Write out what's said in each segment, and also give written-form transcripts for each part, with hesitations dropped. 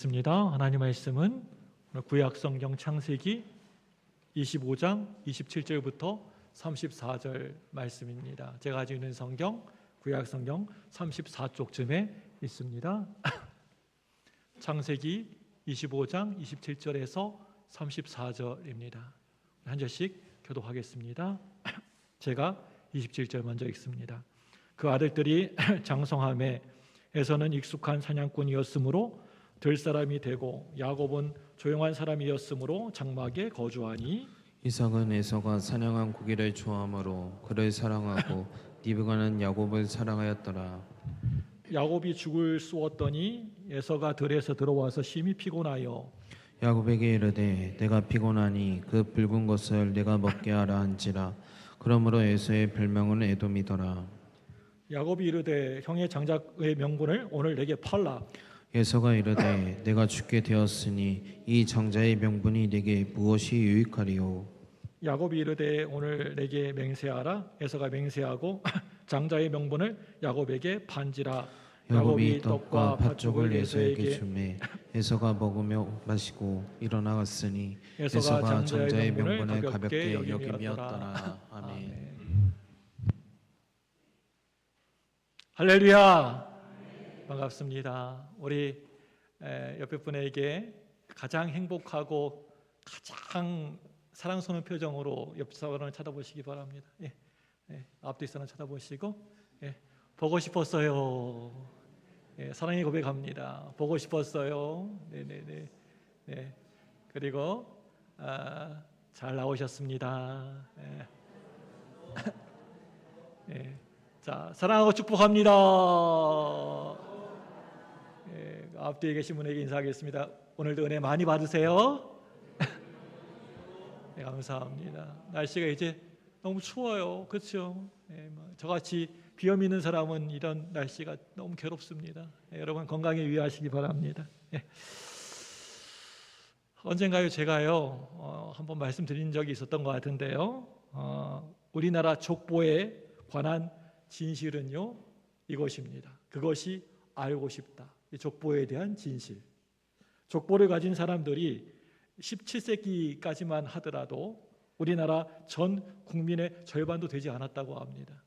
있습니다. 하나님 말씀은 구약 성경 창세기 25장 27절부터 34절 말씀입니다. 제가 가지고 있는 성경 구약 성경 34쪽쯤에 있습니다. 창세기 25장 27절에서 34절입니다. 한 절씩 교독하겠습니다. 제가 27절 먼저 읽습니다. 그 아들들이 장성함에 에서는 익숙한 사냥꾼이었으므로 들 사람이 되고 야곱은 조용한 사람이었으므로 장막에 거주하니 이삭은 에서가 사냥한 고기를 좋아하므로 그를 사랑하고 리브가는 야곱을 사랑하였더라. 야곱이 죽을 쏘았더니 에서가 들에서 들어와서 심히 피곤하여 야곱에게 이르되 내가 피곤하니 그 붉은 것을 내가 먹게 하라 한지라. 그러므로 에서의 별명은 에돔이더라. 야곱이 이르되 형의 장작의 명분을 오늘 내게 팔라. 에서가 이르되 내가 죽게 되었으니 이 장자의 명분이 내게 무엇이 유익하리요. 야곱이 이르되 오늘 내게 맹세하라. 에서가 맹세하고 장자의 명분을 야곱에게 판지라. 야곱이 떡과 팥죽을 에서에게 주매 에서가 먹으며 마시고 일어나갔으니 에서가 장자의 명분을 가볍게 여김이었더라. 아멘. 할렐루야. 반갑습니다. 우리 옆에 분에게 가장 행복하고 가장 사랑스러운 표정으로 옆 사람을 쳐다보시기 바랍니다. 앞뒤 사람 쳐다보시고 보고 싶었어요. 사랑의 고백합니다. 보고 싶었어요. 네네네. 네. 그리고 잘 나오셨습니다. 네. 자, 사랑하고 축복합니다. 앞뒤에 계신 분에게 인사하겠습니다. 오늘도 은혜 많이 받으세요. 네, 감사합니다. 날씨가 이제 너무 추워요. 그렇죠? 저같이 비염 있는 사람은 이런 날씨가 너무 괴롭습니다. 여러분 건강에 유의하시기 바랍니다. 언젠가요 제가요 한번 말씀드린 적이 있었던 것 같은데요. 우리나라 족보에 관한 진실은요 이것입니다. 그것이 알고 싶다. 이 족보에 대한 진실. 족보를 가진 사람들이 17세기까지만 하더라도 우리나라 전 국민의 절반도 되지 않았다고 합니다.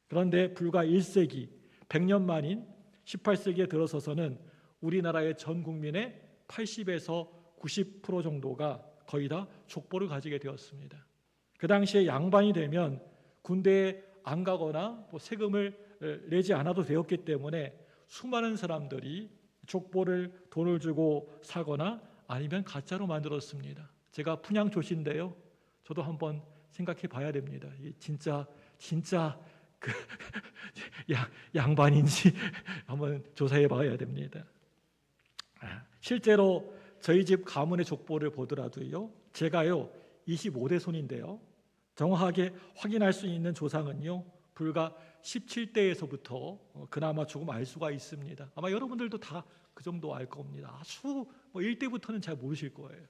그런데 불과 1세기, 100년 만인 18세기에 들어서서는 우리나라의 전 국민의 80에서 90% 정도가 거의 다 족보를 가지게 되었습니다. 그 당시에 양반이 되면 군대에 안 가거나 세금을 내지 않아도 되었기 때문에 수많은 사람들이 족보를 돈을 주고 사거나 아니면 가짜로 만들었습니다. 제가 분양조씨인데요. 저도 한번 생각해 봐야 됩니다. 진짜 그 양반인지 한번 조사해 봐야 됩니다. 실제로 저희 집 가문의 족보를 보더라도요. 제가요 25대 손인데요. 정확하게 확인할 수 있는 조상은요 불과 17대에서부터 그나마 조금 알 수가 있습니다. 아마 여러분들도 다 그 정도 알 겁니다. 아주 1대부터는 잘 모르실 거예요.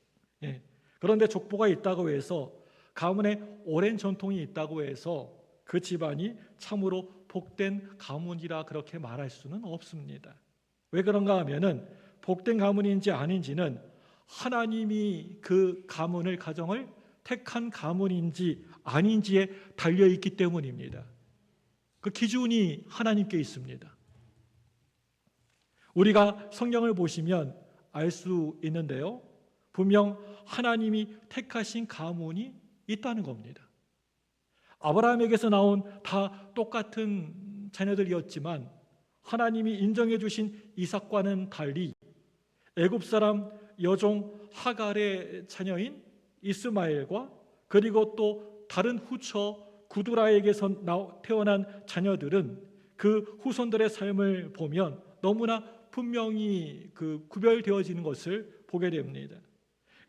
그런데 족보가 있다고 해서 가문에 오랜 전통이 있다고 해서 그 집안이 참으로 복된 가문이라 그렇게 말할 수는 없습니다. 왜 그런가 하면은 복된 가문인지 아닌지는 하나님이 그 가문을 가정을 택한 가문인지 아닌지에 달려있기 때문입니다. 그 기준이 하나님께 있습니다. 우리가 성경을 보시면 알 수 있는데요. 분명 하나님이 택하신 가문이 있다는 겁니다. 아브라함에게서 나온 다 똑같은 자녀들이었지만 하나님이 인정해 주신 이삭과는 달리 애굽 사람 여종 하갈의 자녀인 이스마엘과 그리고 또 다른 후처 구두라에게서 태어난 자녀들은 그 후손들의 삶을 보면 너무나 분명히 구별되어지는 것을 보게 됩니다.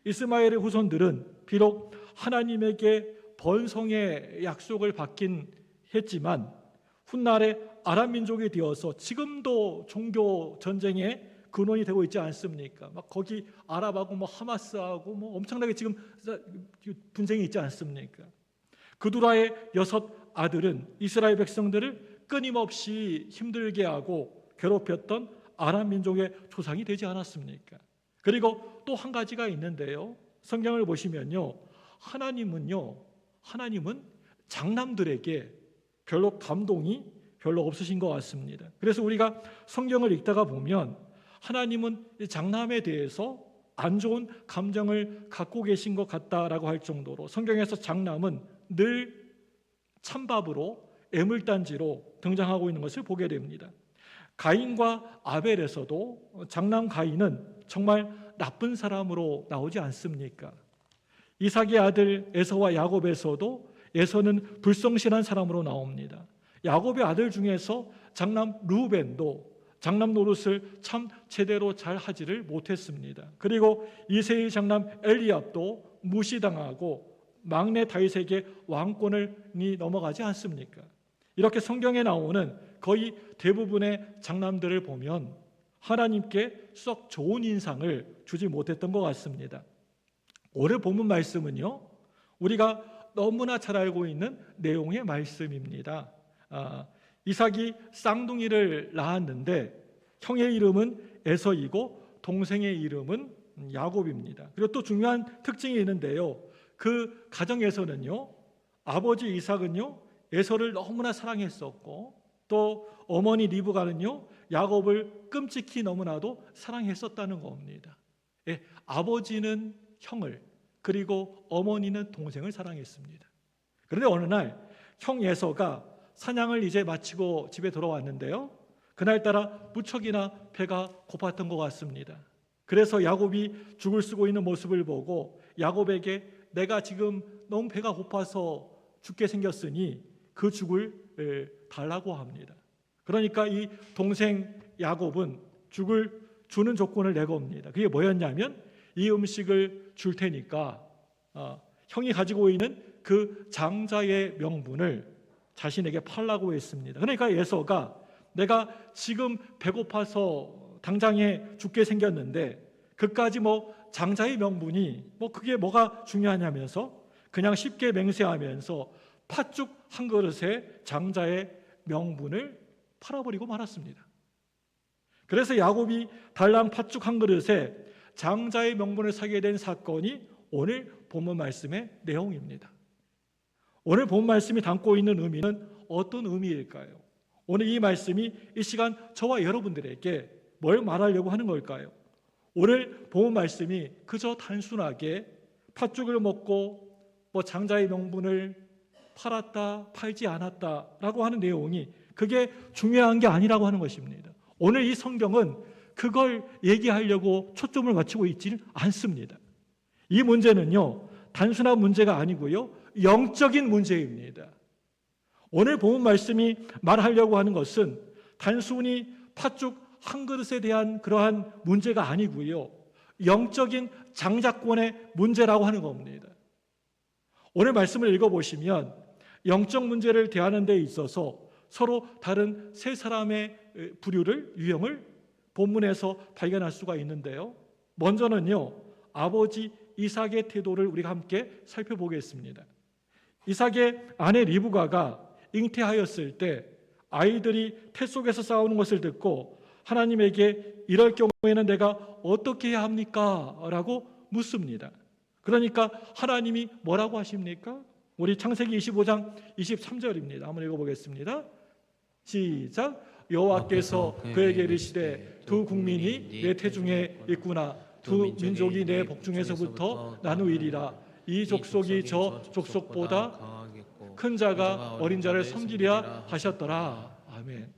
이스마엘의 후손들은 비록 하나님에게 번성의 약속을 받긴 했지만 훗날에 아람 민족이 되어서 지금도 종교 전쟁의 근원이 되고 있지 않습니까? 막 거기 아랍하고 하마스하고 엄청나게 지금 분쟁이 있지 않습니까? 그두라의 6 아들은 이스라엘 백성들을 끊임없이 힘들게 하고 괴롭혔던 아람 민족의 조상이 되지 않았습니까? 그리고 또 한 가지가 있는데요. 성경을 보시면요. 하나님은 장남들에게 별로 감동이 별로 없으신 것 같습니다. 그래서 우리가 성경을 읽다가 보면 하나님은 장남에 대해서 안 좋은 감정을 갖고 계신 것 같다라고 할 정도로 성경에서 장남은 늘 찬밥으로 애물단지로 등장하고 있는 것을 보게 됩니다. 가인과 아벨에서도 장남 가인은 정말 나쁜 사람으로 나오지 않습니까? 이삭의 아들 에서와 야곱에서도 에서는 불성실한 사람으로 나옵니다. 야곱의 아들 중에서 장남 루벤도 장남 노릇을 참 제대로 잘 하지를 못했습니다. 그리고 이세의 장남 엘리압도 무시당하고 막내 다윗에게 왕권이 넘어가지 않습니까? 이렇게 성경에 나오는 거의 대부분의 장남들을 보면 하나님께 썩 좋은 인상을 주지 못했던 것 같습니다. 오늘 본문 말씀은요, 우리가 너무나 잘 알고 있는 내용의 말씀입니다. 이삭이 쌍둥이를 낳았는데 형의 이름은 에서이고 동생의 이름은 야곱입니다. 그리고 또 중요한 특징이 있는데요, 그 가정에서는요, 아버지 이삭은요 에서를 너무나 사랑했었고 또 어머니 리브가는요 야곱을 끔찍히 너무나도 사랑했었다는 겁니다. 아버지는 형을, 그리고 어머니는 동생을 사랑했습니다. 그런데 어느 날 형 에서가 사냥을 이제 마치고 집에 돌아왔는데요, 그날따라 무척이나 배가 고팠던 것 같습니다. 그래서 야곱이 죽을 쓰고 있는 모습을 보고 야곱에게 내가 지금 너무 배가 고파서 죽게 생겼으니 그 죽을 달라고 합니다. 그러니까 이 동생 야곱은 죽을 주는 조건을 내겁니다. 그게 뭐였냐면 이 음식을 줄 테니까 형이 가지고 있는 그 장자의 명분을 자신에게 팔라고 했습니다. 그러니까 에서가 내가 지금 배고파서 당장에 죽게 생겼는데 그까지 장자의 명분이 그게 뭐가 중요하냐면서 그냥 쉽게 맹세하면서 팥죽 한 그릇에 장자의 명분을 팔아버리고 말았습니다. 그래서 야곱이 달랑 팥죽 한 그릇에 장자의 명분을 사게 된 사건이 오늘 본문 말씀의 내용입니다. 오늘 본문 말씀이 담고 있는 의미는 어떤 의미일까요? 오늘 이 말씀이 이 시간 저와 여러분들에게 뭘 말하려고 하는 걸까요? 오늘 본문 말씀이 그저 단순하게 팥죽을 먹고 장자의 명분을 팔았다 팔지 않았다라고 하는 내용이 그게 중요한 게 아니라고 하는 것입니다. 오늘 이 성경은 그걸 얘기하려고 초점을 맞추고 있지는 않습니다. 이 문제는요 단순한 문제가 아니고요 영적인 문제입니다. 오늘 본문 말씀이 말하려고 하는 것은 단순히 팥죽 한 그릇에 대한 그러한 문제가 아니고요 영적인 장자권의 문제라고 하는 겁니다. 오늘 말씀을 읽어보시면 영적 문제를 대하는 데 있어서 서로 다른 세 사람의 유형을 본문에서 발견할 수가 있는데요, 먼저는요 아버지 이삭의 태도를 우리가 함께 살펴보겠습니다. 이삭의 아내 리브가가 잉태하였을 때 아이들이 태 속에서 싸우는 것을 듣고 하나님에게 이럴 경우에는 내가 어떻게 해야 합니까? 라고 묻습니다. 그러니까 하나님이 뭐라고 하십니까? 우리 창세기 25장 23절입니다. 한번 읽어보겠습니다. 시작. 여호와께서 그에게 이르시되 두 국민이 내 태중에 있구나. 두 민족이 내 복중에서부터 나누이리라. 이 족속이 저 족속보다 큰 자가 어린 자를 섬기랴 하셨더라. 아멘.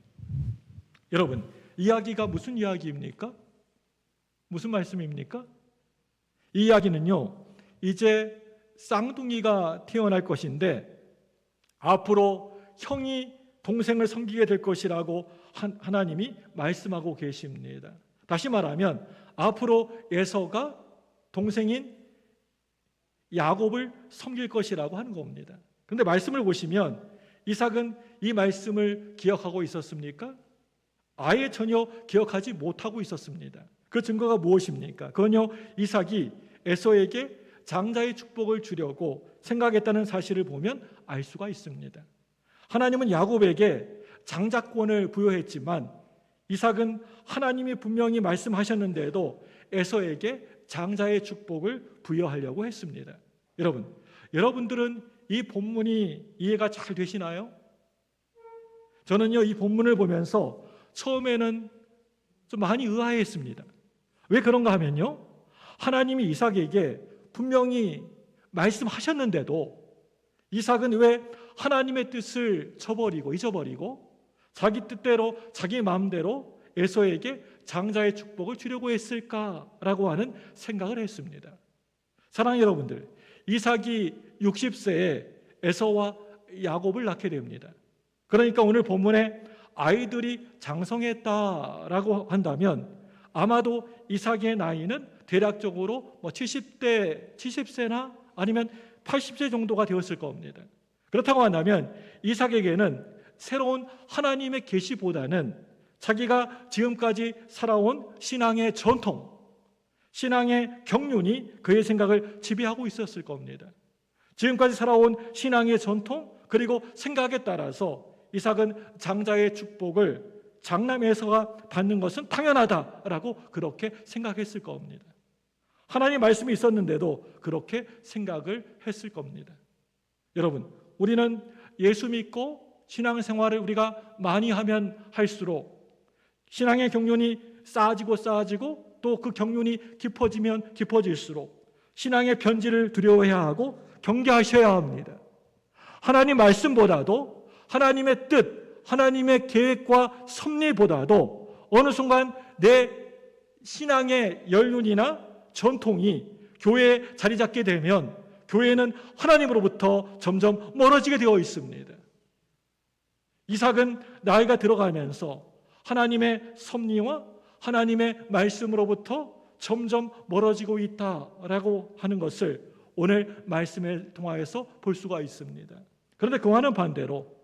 여러분, 이야기가 무슨 이야기입니까? 무슨 말씀입니까? 이 이야기는요 이제 쌍둥이가 태어날 것인데 앞으로 형이 동생을 섬기게 될 것이라고 하나님이 말씀하고 계십니다. 다시 말하면 앞으로 에서가 동생인 야곱을 섬길 것이라고 하는 겁니다. 그런데 말씀을 보시면 이삭은 이 말씀을 기억하고 있었습니까? 아예 전혀 기억하지 못하고 있었습니다. 그 증거가 무엇입니까? 그건요 이삭이 에서에게 장자의 축복을 주려고 생각했다는 사실을 보면 알 수가 있습니다. 하나님은 야곱에게 장자권을 부여했지만 이삭은 하나님이 분명히 말씀하셨는데도 에서에게 장자의 축복을 부여하려고 했습니다. 여러분들은 이 본문이 이해가 잘 되시나요? 저는요, 이 본문을 보면서 처음에는 좀 많이 의아했습니다. 왜 그런가 하면요, 하나님이 이삭에게 분명히 말씀하셨는데도 이삭은 왜 하나님의 뜻을 잊어버리고 자기 뜻대로 자기 마음대로 에서에게 장자의 축복을 주려고 했을까라고 하는 생각을 했습니다. 사랑하는 여러분들, 이삭이 60세에 에서와 야곱을 낳게 됩니다. 그러니까 오늘 본문에 아이들이 장성했다라고 한다면 아마도 이삭의 나이는 대략적으로 70세나 아니면 80세 정도가 되었을 겁니다. 그렇다고 한다면 이삭에게는 새로운 하나님의 계시보다는 자기가 지금까지 살아온 신앙의 전통, 신앙의 경륜이 그의 생각을 지배하고 있었을 겁니다. 지금까지 살아온 신앙의 전통 그리고 생각에 따라서 이삭은 장자의 축복을 장남 에서가 받는 것은 당연하다라고 그렇게 생각했을 겁니다. 하나님 말씀이 있었는데도 그렇게 생각을 했을 겁니다. 여러분, 우리는 예수 믿고 신앙생활을 우리가 많이 하면 할수록 신앙의 경륜이 쌓아지고 또 그 경륜이 깊어지면 깊어질수록 신앙의 변질을 두려워해야 하고 경계하셔야 합니다. 하나님 말씀보다도 하나님의 뜻, 하나님의 계획과 섭리보다도 어느 순간 내 신앙의 연륜이나 전통이 교회에 자리 잡게 되면 교회는 하나님으로부터 점점 멀어지게 되어 있습니다. 이삭은 나이가 들어가면서 하나님의 섭리와 하나님의 말씀으로부터 점점 멀어지고 있다라고 하는 것을 오늘 말씀을 통하여서 볼 수가 있습니다. 그런데 그와는 반대로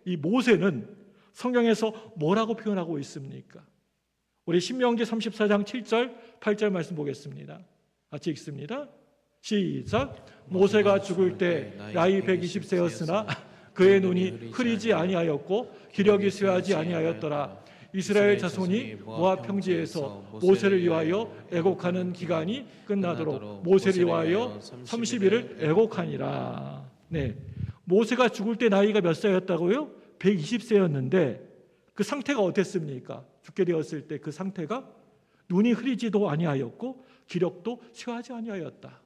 이 모세는 성경에서 뭐라고 표현하고 있습니까? 우리 신명기 34장 7절 8절 말씀 보겠습니다. 같이 읽습니다. 시작. 모세가 죽을 때 나이 120세였으나 그의 눈이 흐리지 아니하였고 기력이 쇠하지 아니하였더라. 이스라엘 자손이 모압 평지에서 모세를 위하여 애곡하는 기간이 끝나도록 모세를 위하여 30일을 애곡하니라. 네, 모세가 죽을 때 나이가 몇 살이었다고요? 120세였는데 그 상태가 어땠습니까? 죽게 되었을 때 그 상태가 눈이 흐리지도 아니하였고 기력도 쇠하지 아니하였다.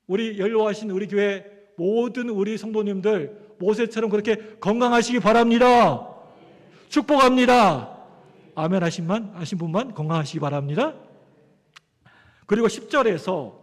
우리 연로하신 우리 교회 모든 우리 성도님들 모세처럼 그렇게 건강하시기 바랍니다. 축복합니다. 아멘 하신 분만 건강하시기 바랍니다. 그리고 10절에서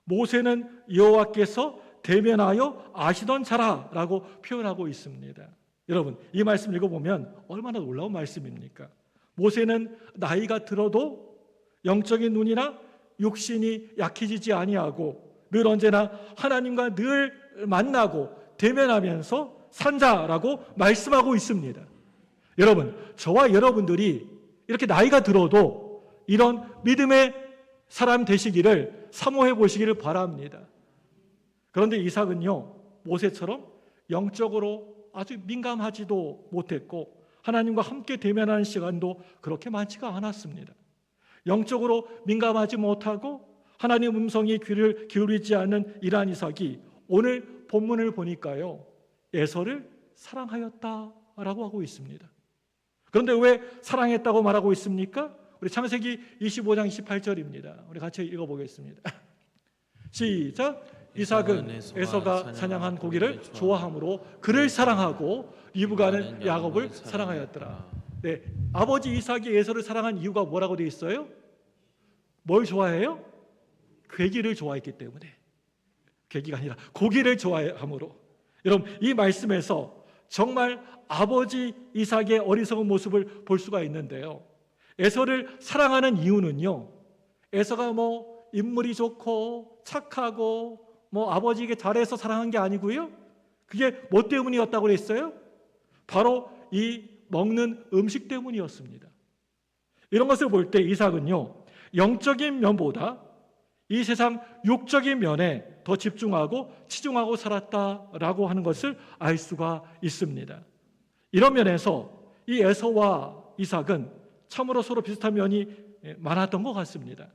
모세는 여호와께서 대면하여 아시던 자라라고 표현하고 있습니다. 여러분, 이 말씀 읽어보면 얼마나 놀라운 말씀입니까? 모세는 나이가 들어도 영적인 눈이나 육신이 약해지지 아니하고 늘 언제나 하나님과 늘 만나고 대면하면서 산 자라고 말씀하고 있습니다. 여러분, 저와 여러분들이 이렇게 나이가 들어도 이런 믿음의 사람 되시기를 사모해 보시기를 바랍니다. 그런데 이삭은요, 모세처럼 영적으로 아주 민감하지도 못했고 하나님과 함께 대면하는 시간도 그렇게 많지가 않았습니다. 영적으로 민감하지 못하고 하나님 음성에 귀를 기울이지 않는 이란 이삭이 오늘 본문을 보니까요, 에서를 사랑하였다라고 하고 있습니다. 그런데 왜 사랑했다고 말하고 있습니까? 우리 창세기 25장 28절입니다. 우리 같이 읽어보겠습니다. 시작. 이삭은 에서가 사냥한 고기를 좋아함으로 그를 사랑하고 리브가는 야곱을 사랑하였더라. 네, 아버지 이삭이 에서를 사랑한 이유가 뭐라고 되어 있어요? 뭘 좋아해요? 괴기를 좋아했기 때문에. 괴기가 아니라 고기를 좋아함으로. 여러분, 이 말씀에서 정말 아버지 이삭의 어리석은 모습을 볼 수가 있는데요, 에서를 사랑하는 이유는요, 에서가 인물이 좋고 착하고 아버지에게 잘해서 사랑한 게 아니고요, 그게 뭐 때문이었다고 그랬어요? 바로 이 먹는 음식 때문이었습니다. 이런 것을 볼 때 이삭은요, 영적인 면보다 이 세상 육적인 면에 더 집중하고 치중하고 살았다라고 하는 것을 알 수가 있습니다. 이런 면에서 이 에서와 이삭은 참으로 서로 비슷한 면이 많았던 것 같습니다.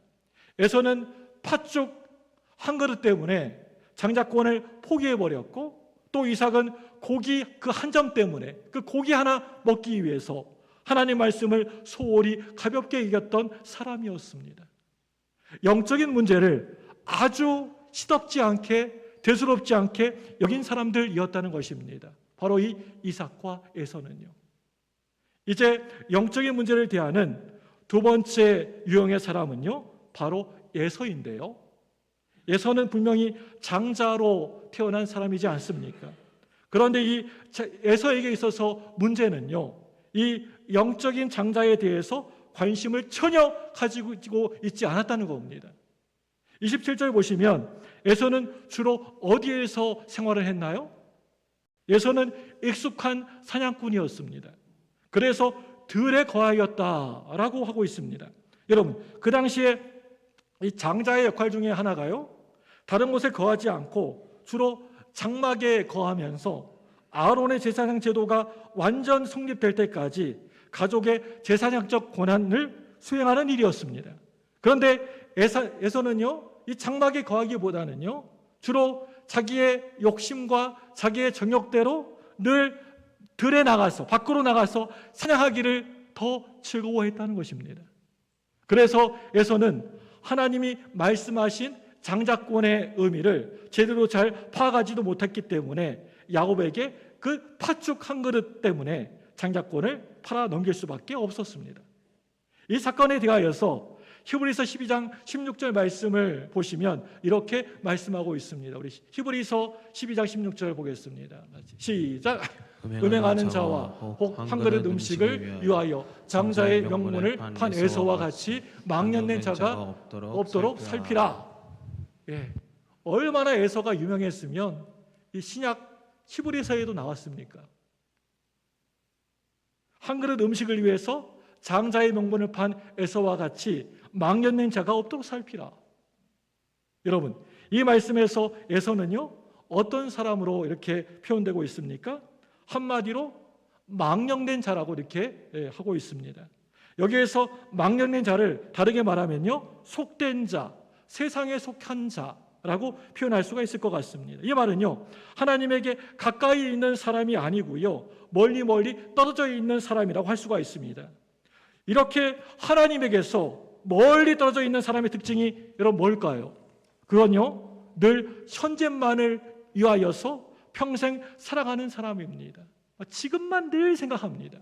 에서는 팥죽 한 그릇 때문에 장자권을 포기해버렸고, 또 이삭은 고기 그 한 점 때문에 그 고기 하나 먹기 위해서 하나님 말씀을 소홀히 가볍게 이겼던 사람이었습니다. 영적인 문제를 아주 시덥지 않게, 대수롭지 않게 여긴 사람들이었다는 것입니다. 바로 이 이삭과 에서는요. 이제 영적인 문제를 대하는 두 번째 유형의 사람은요, 바로 에서인데요. 에서는 분명히 장자로 태어난 사람이지 않습니까? 그런데 이 에서에게 있어서 문제는요, 이 영적인 장자에 대해서 관심을 전혀 가지고 있지 않았다는 겁니다. 27절 보시면 에서는 주로 어디에서 생활을 했나요? 에서는 익숙한 사냥꾼이었습니다. 그래서 들에 거하였다라고 하고 있습니다. 여러분, 그 당시에 이 장자의 역할 중에 하나가요, 다른 곳에 거하지 않고 주로 장막에 거하면서 아론의 제사장 제도가 완전 성립될 때까지 가족의 제사장적 권한을 수행하는 일이었습니다. 그런데 에서는요, 이 장막에 거하기보다는요, 주로 자기의 욕심과 자기의 정욕대로 늘 들에 나가서, 밖으로 나가서 사냥하기를 더 즐거워했다는 것입니다. 그래서 에서는 하나님이 말씀하신 장자권의 의미를 제대로 잘 파악하지도 못했기 때문에 야곱에게 그 팥죽 한 그릇 때문에 장자권을 팔아 넘길 수밖에 없었습니다. 이 사건에 대하여서 히브리서 12장 16절 말씀을 보시면 이렇게 말씀하고 있습니다. 우리 히브리서 12장 16절 보겠습니다. 시작. 음행하는 자와 혹 한 그릇 음식을 위하여 장자의 명분을 판 에서와 같이 망령된 자가 없도록 살피라. 예, 얼마나 에서가 유명했으면 이 신약 히브리서에도 나왔습니까? 한 그릇 음식을 위해서 장자의 명분을 판 에서와 같이 망령된 자가 없도록 살피라. 여러분, 이 말씀에서 에서는요, 어떤 사람으로 이렇게 표현되고 있습니까? 한마디로 망령된 자라고 이렇게 하고 있습니다. 여기에서 망령된 자를 다르게 말하면요, 속된 자, 세상에 속한 자라고 표현할 수가 있을 것 같습니다. 이 말은요, 하나님에게 가까이 있는 사람이 아니고요, 멀리 떨어져 있는 사람이라고 할 수가 있습니다. 이렇게 하나님에게서 멀리 떨어져 있는 사람의 특징이 여러분 뭘까요? 그건요, 늘 현재만을 위하여서 평생 살아가는 사람입니다. 지금만 늘 생각합니다.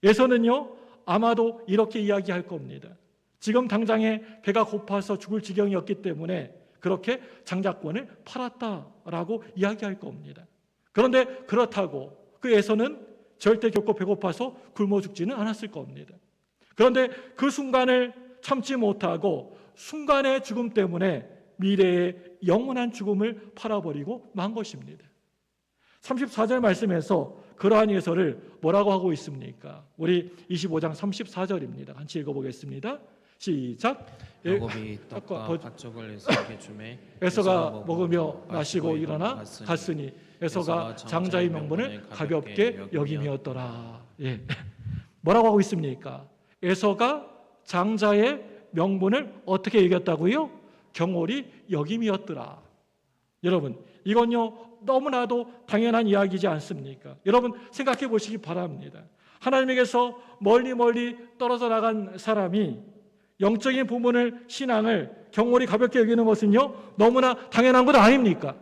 에서는요, 아마도 이렇게 이야기할 겁니다. 지금 당장에 배가 고파서 죽을 지경이었기 때문에 그렇게 장자권을 팔았다라고 이야기할 겁니다. 그런데 그렇다고 그 에서는 절대 결코 배고파서 굶어 죽지는 않았을 겁니다. 그런데 그 순간을 참지 못하고 순간의 죽음 때문에 미래의 영원한 죽음을 팔아버리고 만 것입니다. 34절 말씀에서 그러한 예서를 뭐라고 하고 있습니까? 우리 25장 34절입니다. 같이 읽어보겠습니다. 시작. 야곱이 떡과 팥죽을 에서에게 주매 에서가 먹으며 마시고 일어나 갔으니 에서가 장자의 명분을 가볍게 여김이었더라. 예. 뭐라고 하고 있습니까? 에서가 장자의 명분을 어떻게 여겼다고요? 경홀히 여김이었더라. 여러분, 이건요, 너무나도 당연한 이야기지 않습니까? 여러분, 생각해 보시기 바랍니다. 하나님에게서 멀리 떨어져 나간 사람이 영적인 부분을, 신앙을 경홀히 가볍게 여기는 것은요, 너무나 당연한 것 아닙니까?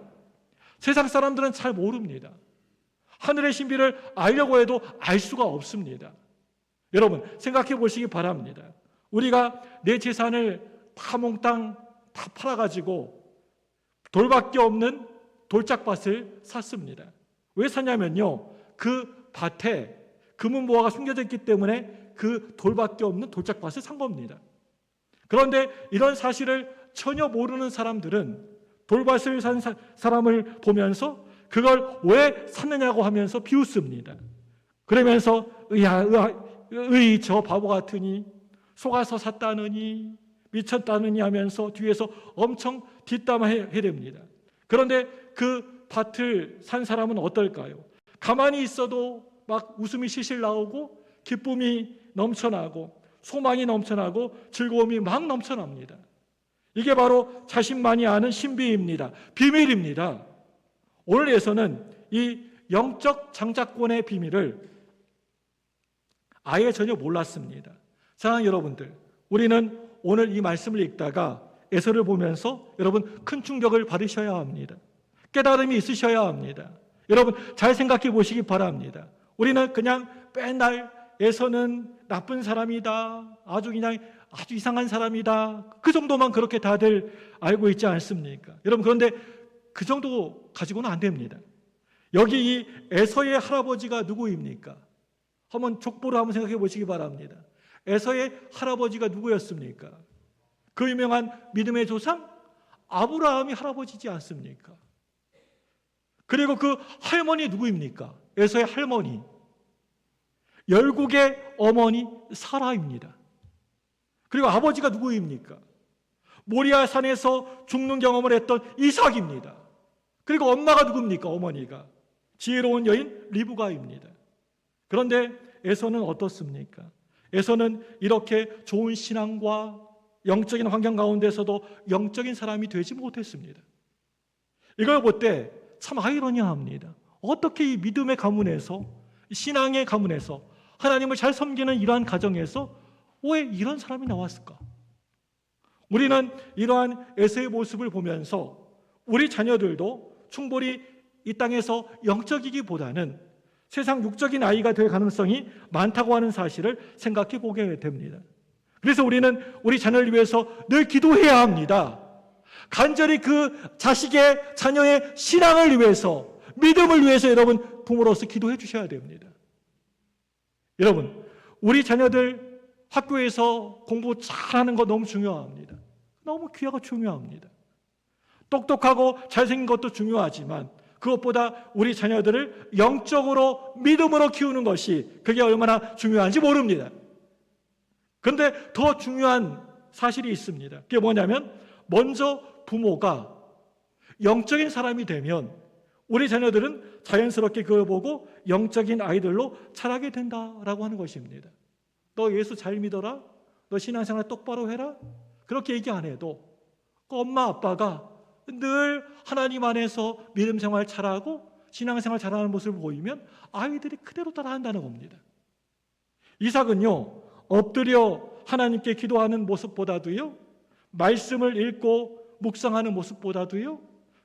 세상 사람들은 잘 모릅니다. 하늘의 신비를 알려고 해도 알 수가 없습니다. 여러분, 생각해 보시기 바랍니다. 우리가 내 재산을 다 몽땅 다 팔아가지고 돌밖에 없는 돌짝밭을 샀습니다. 왜 샀냐면요, 그 밭에 금은보화가 숨겨져 있기 때문에 그 돌밖에 없는 돌짝밭을 산 겁니다. 그런데 이런 사실을 전혀 모르는 사람들은 돌밭을 산 사람을 보면서 그걸 왜 샀느냐고 하면서 비웃습니다. 그러면서 저 바보 같으니 속아서 샀다느니 미쳤다느니 하면서 뒤에서 엄청 뒷담화해댑니다. 그런데 그 밭을 산 사람은 어떨까요? 가만히 있어도 막 웃음이 실실 나오고 기쁨이 넘쳐나고 소망이 넘쳐나고 즐거움이 막 넘쳐납니다. 이게 바로 자신만이 아는 신비입니다. 비밀입니다. 오늘에서는 이 영적 장자권의 비밀을 아예 전혀 몰랐습니다. 사랑하는 여러분들, 우리는 오늘 이 말씀을 읽다가 에서를 보면서 여러분 큰 충격을 받으셔야 합니다. 깨달음이 있으셔야 합니다. 여러분 잘 생각해 보시기 바랍니다. 우리는 그냥 맨날 에서는 나쁜 사람이다, 아주 이상한 사람이다, 그 정도만 그렇게 다들 알고 있지 않습니까? 여러분 그런데 그 정도 가지고는 안 됩니다. 여기 이 에서의 할아버지가 누구입니까? 한번 족보를 한번 생각해 보시기 바랍니다. 에서의 할아버지가 누구였습니까? 그 유명한 믿음의 조상 아브라함이 할아버지지 않습니까? 그리고 그 할머니 누구입니까? 에서의 할머니 열국의 어머니 사라입니다. 그리고 아버지가 누구입니까? 모리아 산에서 죽는 경험을 했던 이삭입니다. 그리고 엄마가 누굽니까? 어머니가 지혜로운 여인 리브가입니다. 그런데 에서는 어떻습니까? 에서는 이렇게 좋은 신앙과 영적인 환경 가운데서도 영적인 사람이 되지 못했습니다. 이걸 볼 때 참 아이러니합니다. 어떻게 이 믿음의 가문에서, 신앙의 가문에서, 하나님을 잘 섬기는 이러한 가정에서 왜 이런 사람이 나왔을까? 우리는 이러한 에서의 모습을 보면서 우리 자녀들도 충분히 이 땅에서 영적이기보다는 세상 육적인 아이가 될 가능성이 많다고 하는 사실을 생각해 보게 됩니다. 그래서 우리는 우리 자녀를 위해서 늘 기도해야 합니다. 간절히 그 자식의 자녀의 신앙을 위해서, 믿음을 위해서 여러분 부모로서 기도해 주셔야 됩니다. 여러분 우리 자녀들 학교에서 공부 잘하는 거 너무 중요합니다. 너무 귀하고 중요합니다. 똑똑하고 잘생긴 것도 중요하지만 그것보다 우리 자녀들을 영적으로 믿음으로 키우는 것이 그게 얼마나 중요한지 모릅니다. 그런데 더 중요한 사실이 있습니다. 그게 뭐냐면 먼저 부모가 영적인 사람이 되면 우리 자녀들은 자연스럽게 그걸 보고 영적인 아이들로 자라게 된다라고 하는 것입니다. 너 예수 잘 믿어라? 너 신앙생활 똑바로 해라? 그렇게 얘기 안 해도 그 엄마 아빠가 늘 하나님 안에서 믿음 생활 잘하고 신앙생활 잘하는 모습을 보이면 아이들이 그대로 따라한다는 겁니다. 이삭은요, 엎드려 하나님께 기도하는 모습보다도요, 말씀을 읽고 묵상하는 모습보다도요,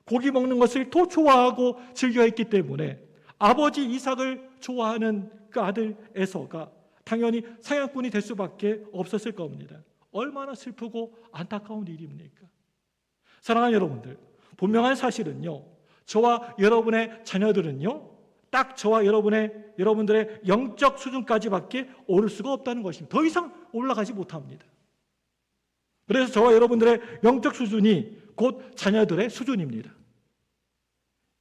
고기 먹는 것을 더 좋아하고 즐겨했기 때문에 아버지 이삭을 좋아하는 그 아들 에서가 당연히 사냥꾼이 될 수밖에 없었을 겁니다. 얼마나 슬프고 안타까운 일입니까? 사랑하는 여러분들, 분명한 사실은요, 저와 여러분의 자녀들은요, 딱 저와 여러분들의 영적 수준까지밖에 오를 수가 없다는 것입니다. 더 이상 올라가지 못합니다. 그래서 저와 여러분들의 영적 수준이 곧 자녀들의 수준입니다.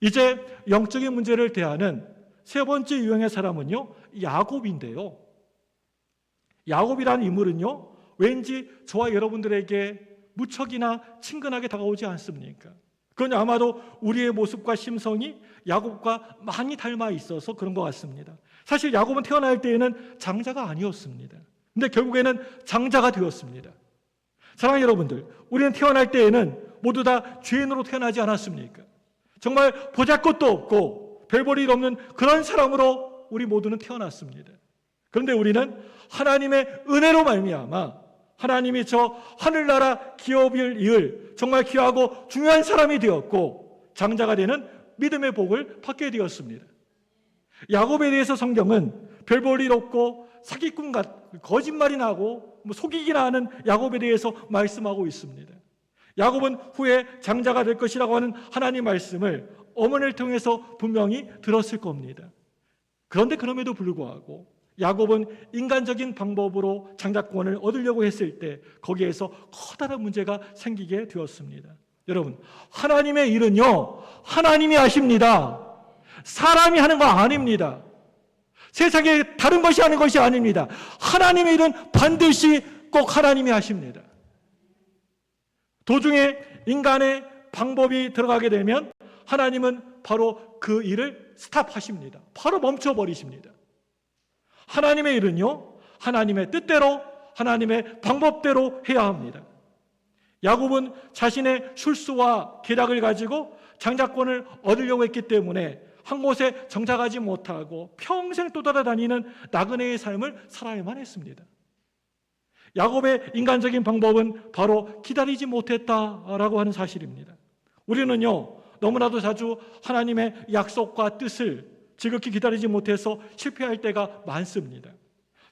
이제 영적인 문제를 대하는 세 번째 유형의 사람은요, 야곱인데요. 야곱이라는 인물은요, 왠지 저와 여러분들에게 무척이나 친근하게 다가오지 않습니까? 그건 아마도 우리의 모습과 심성이 야곱과 많이 닮아 있어서 그런 것 같습니다. 사실 야곱은 태어날 때에는 장자가 아니었습니다. 근데 결국에는 장자가 되었습니다. 사랑하는 여러분들, 우리는 태어날 때에는 모두 다 죄인으로 태어나지 않았습니까? 정말 보잘것도 없고 별 볼 일 없는 그런 사람으로 우리 모두는 태어났습니다. 그런데 우리는 하나님의 은혜로 말미암아 하나님이 저 하늘나라 기업을 이을 정말 귀하고 중요한 사람이 되었고 장자가 되는 믿음의 복을 받게 되었습니다. 야곱에 대해서 성경은 별 볼 일 없고 사기꾼 거짓말이나 하고 속이기나 하는 야곱에 대해서 말씀하고 있습니다. 야곱은 후에 장자가 될 것이라고 하는 하나님 말씀을 어머니를 통해서 분명히 들었을 겁니다. 그런데 그럼에도 불구하고 야곱은 인간적인 방법으로 장자권을 얻으려고 했을 때 거기에서 커다란 문제가 생기게 되었습니다. 여러분, 하나님의 일은요, 하나님이 하십니다. 사람이 하는 거 아닙니다. 세상에 다른 것이 하는 것이 아닙니다. 하나님의 일은 반드시 꼭 하나님이 하십니다. 도중에 인간의 방법이 들어가게 되면 하나님은 바로 그 일을 스탑하십니다. 바로 멈춰버리십니다. 하나님의 일은요, 하나님의 뜻대로 하나님의 방법대로 해야 합니다. 야곱은 자신의 술수와 계략을 가지고 장자권을 얻으려고 했기 때문에 한 곳에 정착하지 못하고 평생 떠돌아다니는 나그네의 삶을 살아야만 했습니다. 야곱의 인간적인 방법은 바로 기다리지 못했다라고 하는 사실입니다. 우리는요, 너무나도 자주 하나님의 약속과 뜻을 지극히 기다리지 못해서 실패할 때가 많습니다.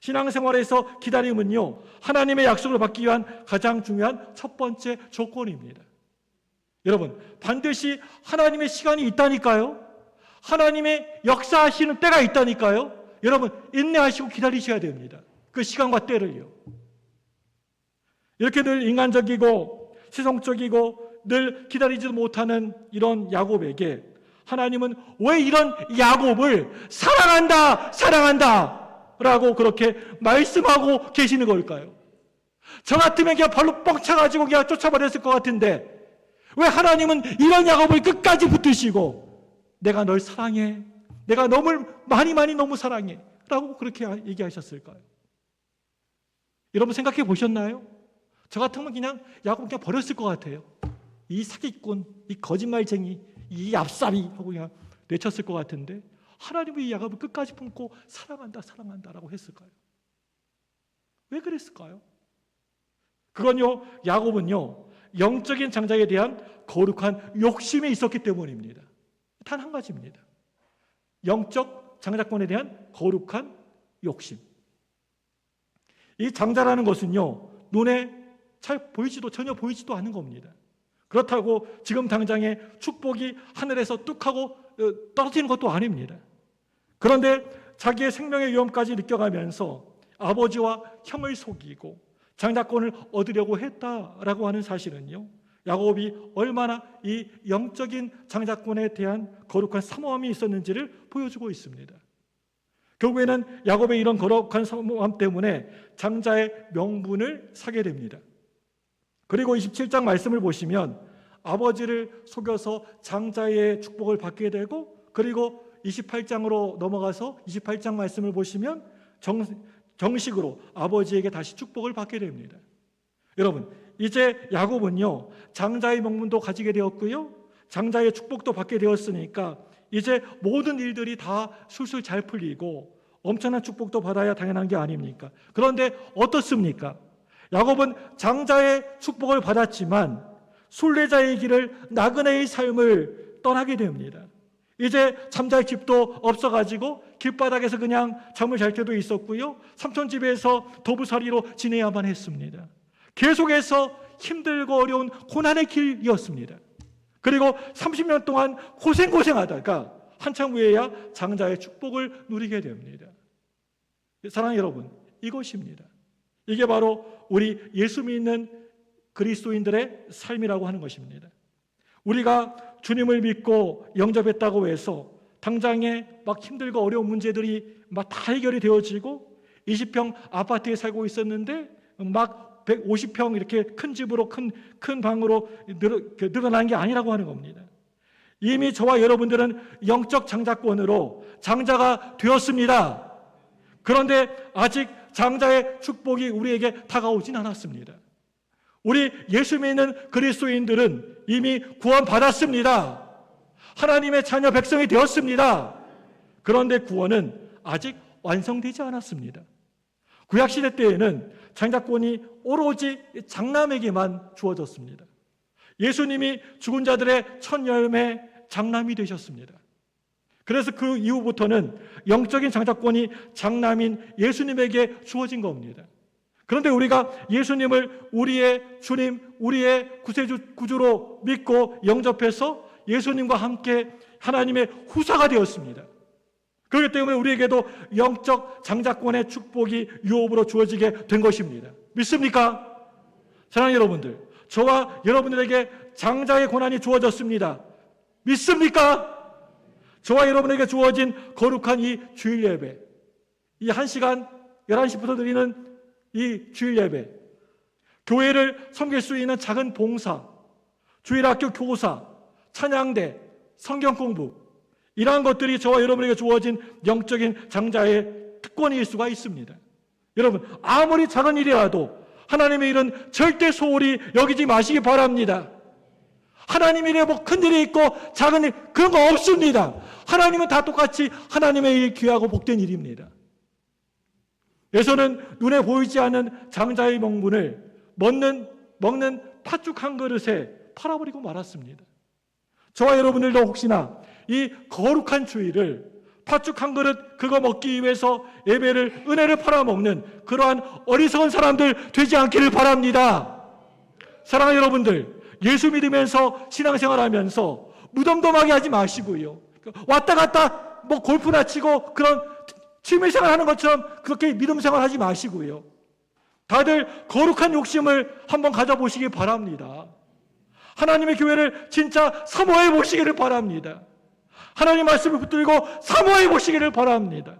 신앙생활에서 기다림은요, 하나님의 약속을 받기 위한 가장 중요한 첫 번째 조건입니다. 여러분, 반드시 하나님의 시간이 있다니까요. 하나님의 역사하시는 때가 있다니까요. 여러분, 인내하시고 기다리셔야 됩니다. 그 시간과 때를요. 이렇게 늘 인간적이고 세속적이고 늘 기다리지도 못하는 이런 야곱에게 하나님은 왜 이런 야곱을 사랑한다 라고 그렇게 말씀하고 계시는 걸까요? 저 같으면 그냥 발로 뻥 차가지고 그냥 쫓아버렸을 것 같은데 왜 하나님은 이런 야곱을 끝까지 붙드시고 내가 널 사랑해, 내가 너무 많이 너무 사랑해 라고 그렇게 얘기하셨을까요? 여러분 생각해 보셨나요? 저 같으면 그냥 야곱 그냥 버렸을 것 같아요. 이 사기꾼, 이 거짓말쟁이, 이 얍삽이 하고 그냥 내쳤을 것 같은데 하나님은 이 야곱을 끝까지 품고 사랑한다라고 했을까요? 왜 그랬을까요? 그건요, 야곱은요, 영적인 장자에 대한 거룩한 욕심이 있었기 때문입니다. 단 한 가지입니다. 영적 장자권에 대한 거룩한 욕심. 이 장자라는 것은요, 눈에 전혀 보이지도 않는 겁니다. 그렇다고 지금 당장에 축복이 하늘에서 뚝 하고 떨어지는 것도 아닙니다. 그런데 자기의 생명의 위험까지 느껴가면서 아버지와 형을 속이고 장자권을 얻으려고 했다라고 하는 사실은요, 야곱이 얼마나 이 영적인 장자권에 대한 거룩한 사모함이 있었는지를 보여주고 있습니다. 결국에는 야곱의 이런 거룩한 사모함 때문에 장자의 명분을 사게 됩니다. 그리고 27장 말씀을 보시면 아버지를 속여서 장자의 축복을 받게 되고, 그리고 28장으로 넘어가서 28장 말씀을 보시면 정식으로 아버지에게 다시 축복을 받게 됩니다. 여러분, 이제 야곱은요, 장자의 명분도 가지게 되었고요, 장자의 축복도 받게 되었으니까 이제 모든 일들이 다 술술 잘 풀리고 엄청난 축복도 받아야 당연한 게 아닙니까? 그런데 어떻습니까? 야곱은 장자의 축복을 받았지만 순례자의 길을, 나그네의 삶을 떠나게 됩니다. 이제 잠잘 집도 없어가지고 길바닥에서 그냥 잠을 잘 때도 있었고요, 삼촌 집에서 도부살이로 지내야만 했습니다. 계속해서 힘들고 어려운 고난의 길이었습니다. 그리고 30년 동안 고생하다가 한참 후에야 장자의 축복을 누리게 됩니다. 사랑하는 여러분, 이것입니다. 이게 바로 우리 예수 믿는 그리스도인들의 삶이라고 하는 것입니다. 우리가 주님을 믿고 영접했다고 해서 당장에 막 힘들고 어려운 문제들이 막 다 해결이 되어지고 20평 아파트에 살고 있었는데 막 150평 이렇게 큰 집으로 큰 방으로 늘어난 게 아니라고 하는 겁니다. 이미 저와 여러분들은 영적 장자권으로 장자가 되었습니다. 그런데 아직 장자의 축복이 우리에게 다가오진 않았습니다. 우리 예수 믿는 그리스도인들은 이미 구원받았습니다. 하나님의 자녀 백성이 되었습니다. 그런데 구원은 아직 완성되지 않았습니다. 구약시대 때에는 장자권이 오로지 장남에게만 주어졌습니다. 예수님이 죽은 자들의 첫 열매 장남이 되셨습니다. 그래서 그 이후부터는 영적인 장자권이 장남인 예수님에게 주어진 겁니다. 그런데 우리가 예수님을 우리의 주님, 우리의 구주로 믿고 영접해서 예수님과 함께 하나님의 후사가 되었습니다. 그렇기 때문에 우리에게도 영적 장자권의 축복이 유업으로 주어지게 된 것입니다. 믿습니까? 사랑하는 여러분들, 저와 여러분들에게 장자의 권한이 주어졌습니다. 믿습니까? 저와 여러분에게 주어진 거룩한 이 주일 예배, 이 1시간 11시부터 드리는 이 주일 예배, 교회를 섬길 수 있는 작은 봉사, 주일학교 교사, 찬양대, 성경 공부, 이러한 것들이 저와 여러분에게 주어진 영적인 장자의 특권일 수가 있습니다. 여러분, 아무리 작은 일이라도 하나님의 일은 절대 소홀히 여기지 마시기 바랍니다. 하나님 일에 뭐 큰 일이 있고 작은 일, 그런 거 없습니다. 하나님은 다 똑같이 하나님의 일, 귀하고 복된 일입니다. 에서는 눈에 보이지 않는 장자의 명분을 먹는 팥죽 한 그릇에 팔아버리고 말았습니다. 저와 여러분들도 혹시나 이 거룩한 주일을 팥죽 한 그릇 그거 먹기 위해서 예배를, 은혜를 팔아먹는 그러한 어리석은 사람들 되지 않기를 바랍니다. 사랑하는 여러분들, 예수 믿으면서 신앙생활하면서 무덤덤하게 하지 마시고요. 왔다 갔다 뭐 골프나 치고 그런 취미생활 하는 것처럼 그렇게 믿음생활 하지 마시고요. 다들 거룩한 욕심을 한번 가져보시기 바랍니다. 하나님의 교회를 진짜 사모해 보시기를 바랍니다. 하나님 말씀을 붙들고 사모해 보시기를 바랍니다.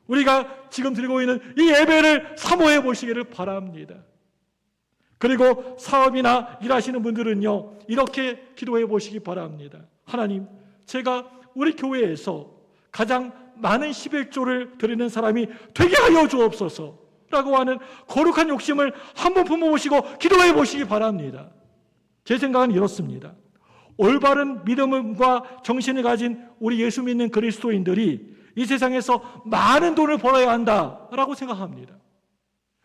우리가 지금 드리고 있는 이 예배를 사모해 보시기를 바랍니다. 그리고 사업이나 일하시는 분들은요, 이렇게 기도해 보시기 바랍니다. 하나님, 제가 우리 교회에서 가장 많은 11조를 드리는 사람이 되게 하여 주옵소서 라고 하는 거룩한 욕심을 한번 품어보시고 기도해 보시기 바랍니다. 제 생각은 이렇습니다. 올바른 믿음과 정신을 가진 우리 예수 믿는 그리스도인들이 이 세상에서 많은 돈을 벌어야 한다라고 생각합니다.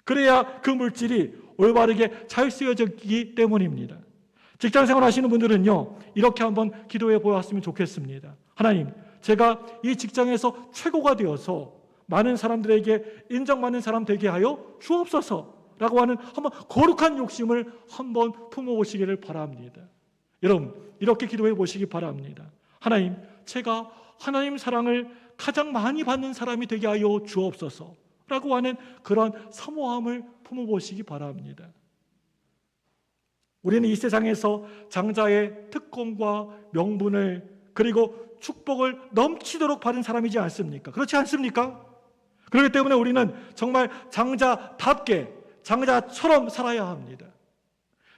그래야 그 물질이 올바르게 잘 쓰여지기 때문입니다. 직장생활 하시는 분들은요, 이렇게 한번 기도해 보았으면 좋겠습니다. 하나님, 제가 이 직장에서 최고가 되어서 많은 사람들에게 인정받는 사람 되게 하여 주옵소서라고 하는 한번 거룩한 욕심을 한번 품어보시기를 바랍니다. 여러분, 이렇게 기도해 보시기 바랍니다. 하나님, 제가 하나님 사랑을 가장 많이 받는 사람이 되게 하여 주옵소서라고 하는 그런 사모함을 품어보시기 바랍니다. 우리는 이 세상에서 장자의 특권과 명분을 그리고 축복을 넘치도록 받은 사람이지 않습니까? 그렇지 않습니까? 그렇기 때문에 우리는 정말 장자답게 장자처럼 살아야 합니다.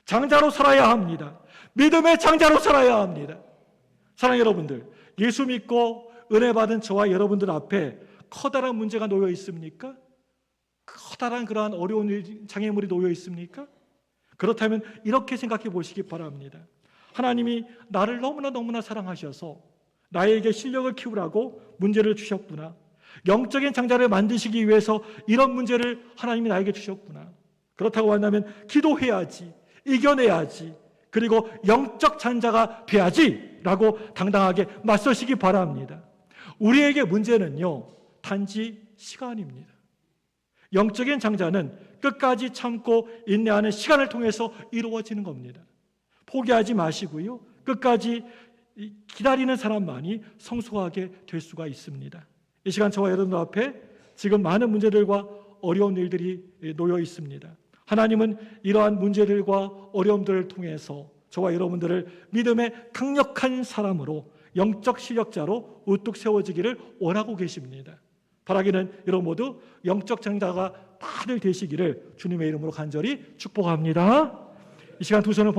장자로 살아야 합니다. 믿음의 장자로 살아야 합니다. 사랑하는 여러분들, 예수 믿고 은혜 받은 저와 여러분들 앞에 커다란 문제가 놓여 있습니까? 커다란 그러한 어려운 장애물이 놓여 있습니까? 그렇다면 이렇게 생각해 보시기 바랍니다. 하나님이 나를 너무나 사랑하셔서 나에게 실력을 키우라고 문제를 주셨구나. 영적인 장자를 만드시기 위해서 이런 문제를 하나님이 나에게 주셨구나. 그렇다고 한다면 기도해야지, 이겨내야지, 그리고 영적 장자가 돼야지 라고 당당하게 맞서시기 바랍니다. 우리에게 문제는요, 단지 시간입니다. 영적인 장자는 끝까지 참고 인내하는 시간을 통해서 이루어지는 겁니다. 포기하지 마시고요, 끝까지 기다리는 사람만이 성숙하게 될 수가 있습니다. 이 시간 저와 여러분들 앞에 지금 많은 문제들과 어려운 일들이 놓여 있습니다. 하나님은 이러한 문제들과 어려움들을 통해서 저와 여러분들을 믿음의 강력한 사람으로, 영적 실력자로 우뚝 세워지기를 원하고 계십니다. 바라기는 여러분 모두 영적 장자가 다들 되시기를 주님의 이름으로 간절히 축복합니다. 이 시간 두 손을